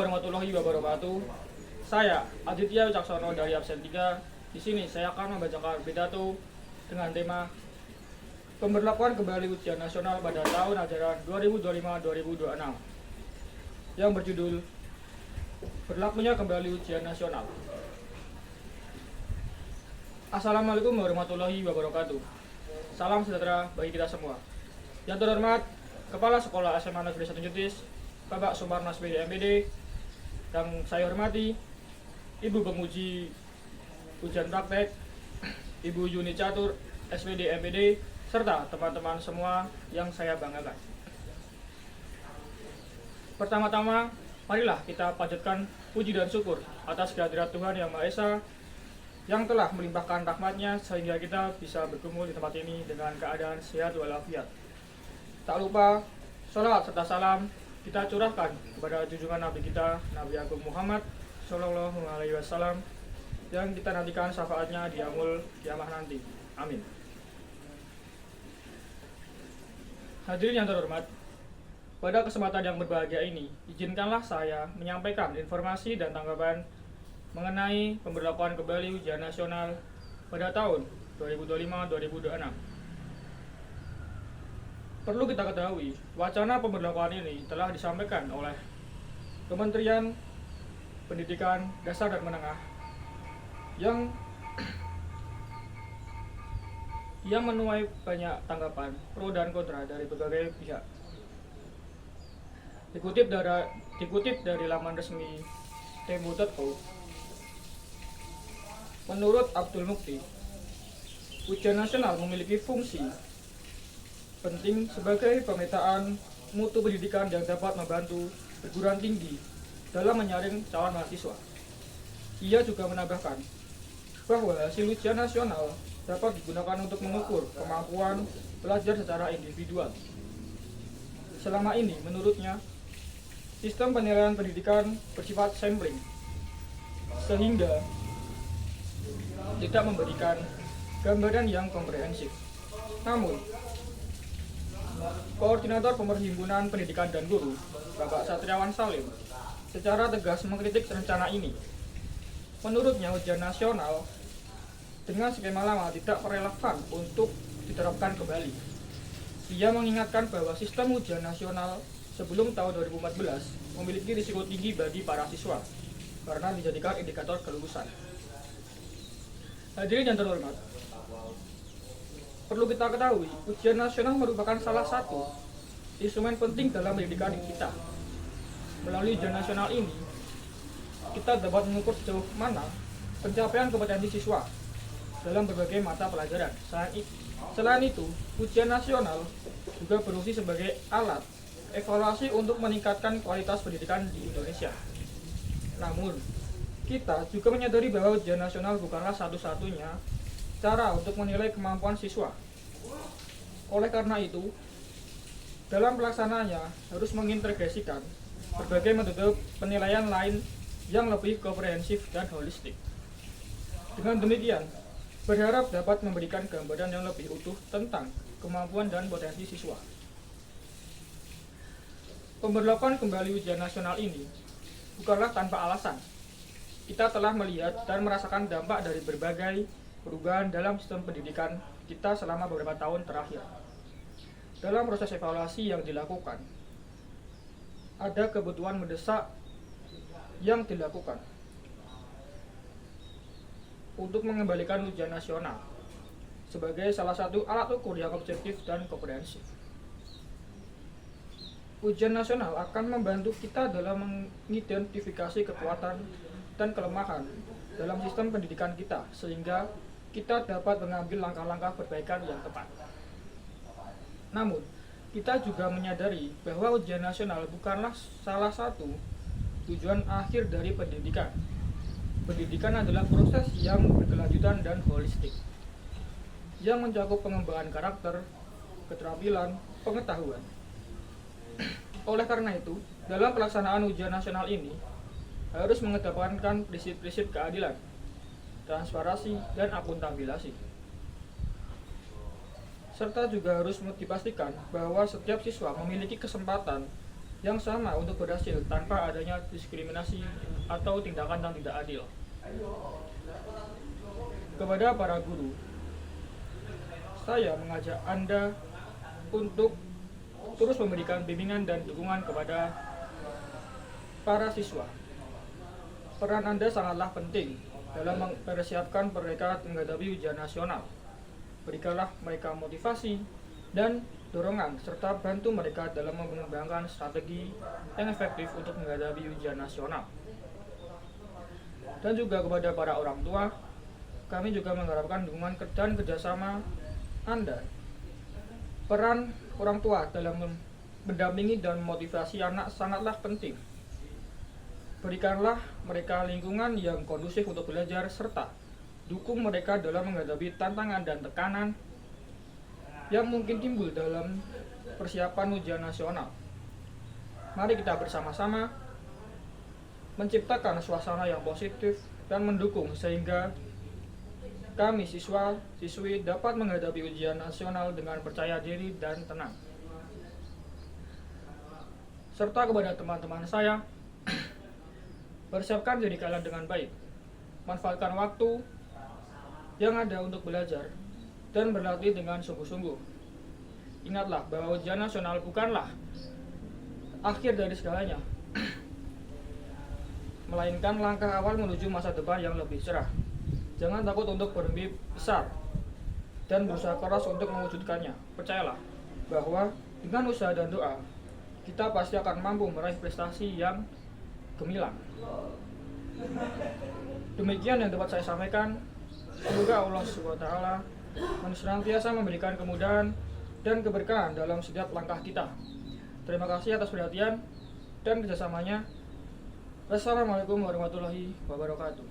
warahmatullahi wabarakatuh. Saya Aditya Wicaksono dari absen 3. Di sini saya akan membacakan pidato dengan tema pemberlakuan kembali ujian nasional pada tahun ajaran 2025-2026 yang berjudul berlakunya kembali ujian nasional. Assalamualaikum warahmatullahi wabarakatuh. Salam sejahtera bagi kita semua. Yang terhormat Kepala Sekolah SMA Negeri 1 Jetis, Bapak Sumarno SPD MPD, yang saya hormati Ibu Penguji Ujian Praktek, Ibu Yuni Catur SPD MPD, serta teman-teman semua yang saya banggakan. Pertama-tama, marilah kita panjatkan puji dan syukur atas kehadirat Tuhan Yang Maha Esa yang telah melimpahkan rahmat-Nya sehingga kita bisa berkumpul di tempat ini dengan keadaan sehat walafiat. Tak lupa, sholawat serta salam kita curahkan kepada junjungan Nabi kita, Nabi Agung Muhammad Sallallahu Alaihi Wasallam, yang kita nantikan syafaatnya di yaumul kiamah nanti. Amin. Hadirin yang terhormat, pada kesempatan yang berbahagia ini, izinkanlah saya menyampaikan informasi dan tanggapan mengenai pemberlakuan kembali ujian nasional pada tahun 2025-2026. Perlu kita ketahui, wacana pemberlakuan ini telah disampaikan oleh Kementerian Pendidikan Dasar dan Menengah yang menuai banyak tanggapan pro dan kontra dari berbagai pihak. Dikutip dari laman resmi tempo.co, menurut Abdul Mukti, ujian nasional memiliki fungsi penting sebagai pemetaan mutu pendidikan yang dapat membantu perguruan tinggi dalam menyaring calon mahasiswa. Ia juga menambahkan bahwa hasil ujian nasional dapat digunakan untuk mengukur kemampuan belajar secara individual. Selama ini, menurutnya, sistem penilaian pendidikan bersifat sampling, sehingga tidak memberikan gambaran yang komprehensif. Namun, Koordinator Pemerhimpunan Pendidikan dan Guru, Bapak Satriawan Salim, secara tegas mengkritik rencana ini. Menurutnya, ujian nasional dengan skema lama tidak relevan untuk diterapkan kembali. Ia mengingatkan bahwa sistem ujian nasional sebelum tahun 2014 memiliki risiko tinggi bagi para siswa karena dijadikan indikator kelulusan. Hadirin yang terhormat, perlu kita ketahui, ujian nasional merupakan salah satu instrumen penting dalam pendidikan kita. Melalui ujian nasional ini, kita dapat mengukur sejauh mana pencapaian kompetensi siswa dalam berbagai mata pelajaran. Selain itu, ujian nasional juga berfungsi sebagai alat evaluasi untuk meningkatkan kualitas pendidikan di Indonesia. Namun, kita juga menyadari bahwa ujian nasional bukanlah satu-satunya cara untuk menilai kemampuan siswa. Oleh karena itu, dalam pelaksanaannya harus mengintegrasikan berbagai metode penilaian lain yang lebih komprehensif dan holistik. Dengan demikian, berharap dapat memberikan gambaran yang lebih utuh tentang kemampuan dan potensi siswa. Pemberlakuan kembali ujian nasional ini bukanlah tanpa alasan. Kita telah melihat dan merasakan dampak dari berbagai perubahan dalam sistem pendidikan kita selama beberapa tahun terakhir. Dalam proses evaluasi yang dilakukan, ada kebutuhan mendesak yang dilakukan untuk mengembalikan ujian nasional sebagai salah satu alat ukur yang objektif dan komprehensif. Ujian nasional akan membantu kita dalam mengidentifikasi kekuatan dan kelemahan dalam sistem pendidikan kita, sehingga kita dapat mengambil langkah-langkah perbaikan yang tepat. Namun, kita juga menyadari bahwa ujian nasional bukanlah salah satu tujuan akhir dari pendidikan. Pendidikan adalah proses yang berkelanjutan dan holistik, yang mencakup pengembangan karakter, keterampilan, pengetahuan. Oleh karena itu, dalam pelaksanaan ujian nasional ini harus mengedepankan prinsip-prinsip keadilan, transparansi, dan akuntabilitas. serta juga harus dipastikan bahwa setiap siswa memiliki kesempatan yang sama untuk berhasil tanpa adanya diskriminasi atau tindakan yang tidak adil. Kepada para guru, saya mengajak Anda untuk terus memberikan bimbingan dan dukungan kepada para siswa. Peran Anda sangatlah penting dalam mempersiapkan mereka menghadapi ujian nasional. Berikanlah mereka motivasi dan dorongan serta bantu mereka dalam mengembangkan strategi yang efektif untuk menghadapi ujian nasional. Dan juga kepada para orang tua, kami juga mengharapkan dukungan dan kerjasama Anda. Peran orang tua dalam mendampingi dan memotivasi anak sangatlah penting. Berikanlah mereka lingkungan yang kondusif untuk belajar serta dukung mereka dalam menghadapi tantangan dan tekanan yang mungkin timbul dalam persiapan ujian nasional. Mari kita bersama-sama menciptakan suasana yang positif dan mendukung sehingga kami siswa-siswi dapat menghadapi ujian nasional dengan percaya diri dan tenang. Serta kepada teman-teman saya, persiapkan diri kalian dengan baik. Manfaatkan waktu yang ada untuk belajar dan berlatih dengan sungguh-sungguh. Ingatlah bahwa ujian nasional bukanlah akhir dari segalanya, melainkan langkah awal menuju masa depan yang lebih cerah. Jangan takut untuk bermimpi besar dan berusaha keras untuk mewujudkannya. Percayalah bahwa dengan usaha dan doa, kita pasti akan mampu meraih prestasi yang gemilang. Demikian yang dapat saya sampaikan. Semoga Allah SWT senantiasa memberikan kemudahan dan keberkahan dalam setiap langkah kita. Terima kasih atas perhatian dan kerjasamanya. Wassalamualaikum warahmatullahi wabarakatuh.